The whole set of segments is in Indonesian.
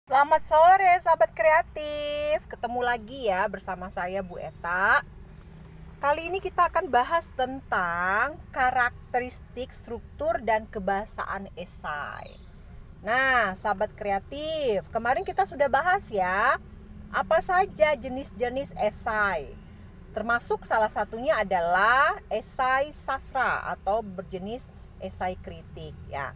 Selamat sore sahabat kreatif. Ketemu lagi ya bersama saya Bu Eta. Kali ini kita akan bahas tentang karakteristik, struktur, dan kebahasaan esai. Nah sahabat kreatif, kemarin kita sudah bahas ya apa saja jenis-jenis esai. Termasuk salah satunya adalah esai sastra atau berjenis esai kritik ya.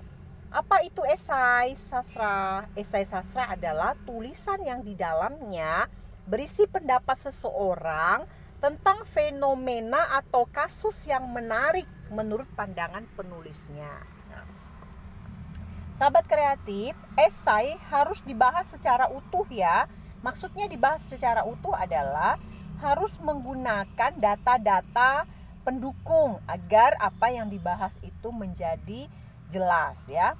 Apa itu esai sastra? Esai sastra adalah tulisan yang di dalamnya berisi pendapat seseorang tentang fenomena atau kasus yang menarik menurut pandangan penulisnya. Nah, sahabat kreatif, esai harus dibahas secara utuh ya. Maksudnya dibahas secara utuh adalah harus menggunakan data-data pendukung agar apa yang dibahas itu menjadi jelas ya.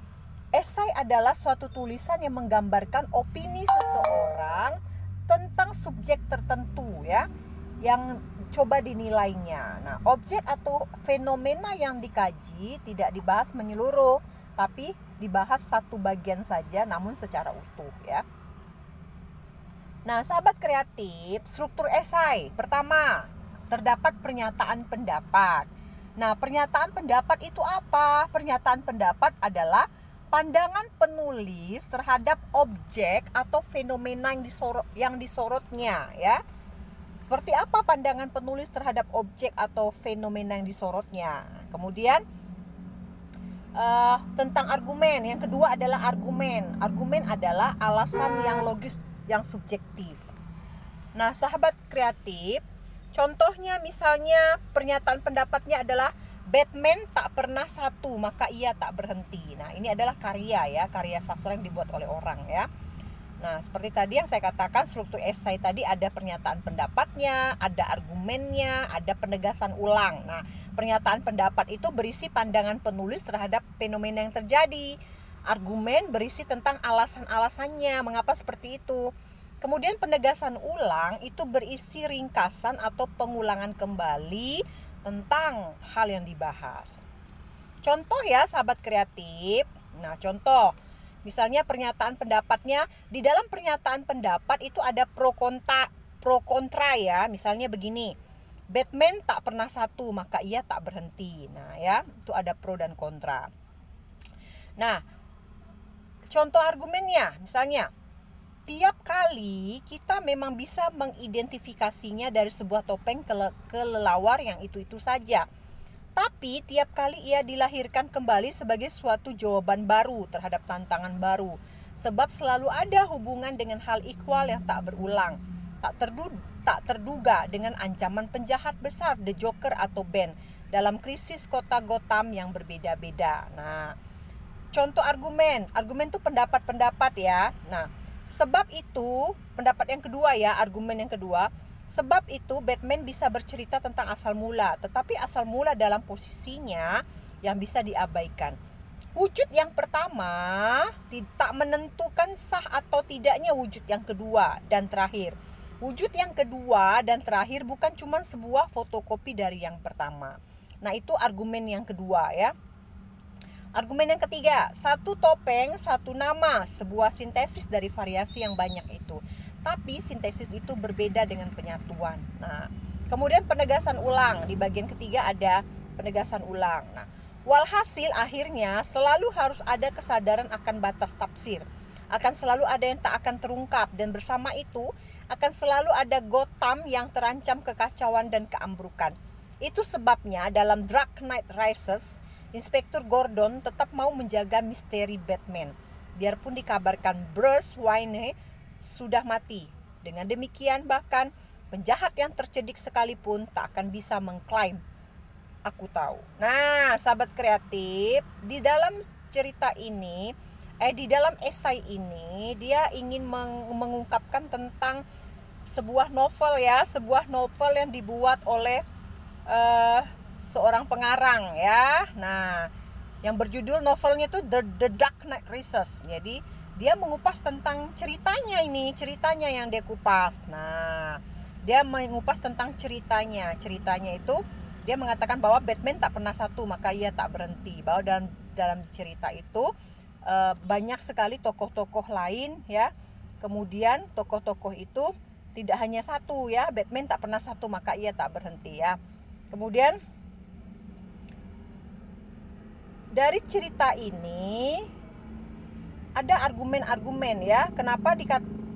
Esai adalah suatu tulisan yang menggambarkan opini seseorang tentang subjek tertentu ya, yang coba dinilainya. Nah, objek atau fenomena yang dikaji tidak dibahas menyeluruh, tapi dibahas satu bagian saja namun secara utuh ya. Nah, sahabat kreatif, struktur esai. Pertama, terdapat pernyataan pendapat. Nah, pernyataan pendapat itu apa? Pernyataan pendapat adalah pandangan penulis terhadap objek atau fenomena yang disorotnya ya. Seperti apa pandangan penulis terhadap objek atau fenomena yang disorotnya. Kemudian tentang argumen. Yang kedua adalah argumen. Argumen adalah alasan yang logis yang subjektif. Nah, sahabat kreatif, contohnya misalnya pernyataan pendapatnya adalah Batman tak pernah satu maka ia tak berhenti. Nah, ini adalah karya ya, karya sastra yang dibuat oleh orang ya. Nah, seperti tadi yang saya katakan, struktur esai tadi ada pernyataan pendapatnya, ada argumennya, ada penegasan ulang. Nah, pernyataan pendapat itu berisi pandangan penulis terhadap fenomena yang terjadi. Argumen berisi tentang alasan-alasannya, mengapa seperti itu. Kemudian penegasan ulang itu berisi ringkasan atau pengulangan kembali tentang hal yang dibahas. Contoh ya sahabat kreatif. Nah, contoh misalnya pernyataan pendapatnya, di dalam pernyataan pendapat itu ada pro kontra ya. Misalnya begini, Batman tak pernah satu maka ia tak berhenti. Nah ya, itu ada pro dan kontra. Nah, contoh argumennya misalnya, tiap kali kita memang bisa mengidentifikasinya dari sebuah topeng kelelawar yang itu-itu saja. Tapi tiap kali ia dilahirkan kembali sebagai suatu jawaban baru terhadap tantangan baru. Sebab selalu ada hubungan dengan hal ikhwal yang tak berulang, tak terduga dengan ancaman penjahat besar, The Joker atau Ben, dalam krisis kota Gotham yang berbeda-beda. Nah, contoh argumen itu pendapat-pendapat ya. Nah, sebab itu, pendapat yang kedua ya, argumen yang kedua, sebab itu Batman bisa bercerita tentang asal mula, tetapi asal mula dalam posisinya yang bisa diabaikan. Wujud yang pertama tak menentukan sah atau tidaknya wujud yang kedua dan terakhir. Wujud yang kedua dan terakhir bukan cuma sebuah fotokopi dari yang pertama. Nah, itu argumen yang kedua ya. Argumen yang ketiga, satu topeng, satu nama, sebuah sintesis dari variasi yang banyak itu. Tapi sintesis itu berbeda dengan penyatuan. Nah, kemudian penegasan ulang. Di bagian ketiga ada penegasan ulang. Nah, walhasil akhirnya selalu harus ada kesadaran akan batas tafsir. Akan selalu ada yang tak akan terungkap. Dan bersama itu akan selalu ada Gotham yang terancam kekacauan dan keambrukan. Itu sebabnya dalam Dark Knight Rises, Inspektur Gordon tetap mau menjaga misteri Batman, biarpun dikabarkan Bruce Wayne sudah mati. Dengan demikian bahkan penjahat yang tercedik sekalipun tak akan bisa mengklaim aku tahu. Nah, sahabat kreatif, di dalam cerita ini, di dalam esai ini dia ingin mengungkapkan tentang sebuah novel ya, sebuah novel yang dibuat oleh seorang pengarang ya. Nah, yang berjudul novelnya itu The Dark Knight Rises. Jadi dia mengupas tentang ceritanya yang dia kupas. Nah, dia mengupas tentang ceritanya itu dia mengatakan bahwa Batman tak pernah satu maka ia tak berhenti. Bahwa dalam cerita itu banyak sekali tokoh-tokoh lain ya Kemudian tokoh-tokoh itu tidak hanya satu ya, Batman tak pernah satu, maka ia tak berhenti ya. Kemudian dari cerita ini ada argumen-argumen ya, kenapa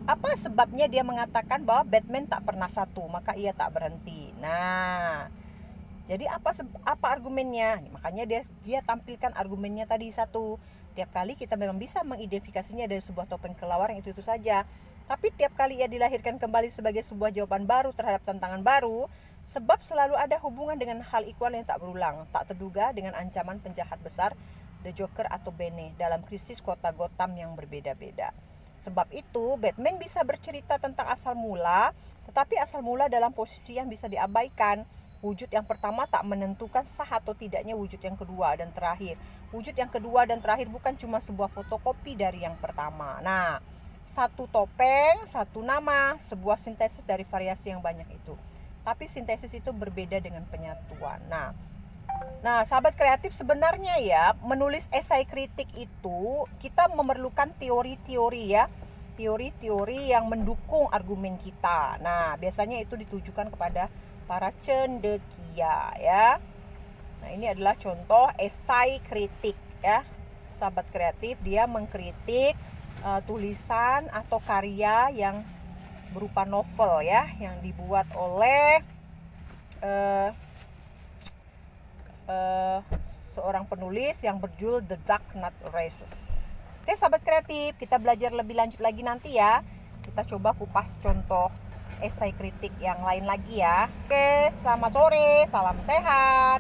apa sebabnya dia mengatakan bahwa Batman tak pernah satu, maka ia tak berhenti. Nah, jadi apa argumennya? Makanya dia tampilkan argumennya tadi satu. Tiap kali kita memang bisa mengidentifikasinya dari sebuah topeng kelelawar yang itu saja. Tapi tiap kali ia dilahirkan kembali sebagai sebuah jawaban baru terhadap tantangan baru, sebab selalu ada hubungan dengan hal ikhwal yang tak berulang, tak terduga dengan ancaman penjahat besar, The Joker atau Bane, dalam krisis kota Gotham yang berbeda-beda. Sebab itu, Batman bisa bercerita tentang asal mula, tetapi asal mula dalam posisi yang bisa diabaikan. Wujud yang pertama tak menentukan sah atau tidaknya wujud yang kedua dan terakhir. Wujud yang kedua dan terakhir bukan cuma sebuah fotokopi dari yang pertama. Nah, satu topeng, satu nama, sebuah sintesis dari variasi yang banyak itu. Tapi sintesis itu berbeda dengan penyatuan. Nah, sahabat kreatif, sebenarnya ya, menulis esai kritik itu kita memerlukan teori-teori ya. Teori-teori yang mendukung argumen kita. Nah, biasanya itu ditujukan kepada para cendekia ya. Nah, ini adalah contoh esai kritik ya. Sahabat kreatif, dia mengkritik tulisan atau karya yang berupa novel ya, yang dibuat oleh seorang penulis yang berjudul The Dark Knight Rises. Oke sahabat kreatif, kita belajar lebih lanjut lagi nanti ya. Kita coba kupas contoh esai kritik yang lain lagi ya. Oke, selamat sore, salam sehat.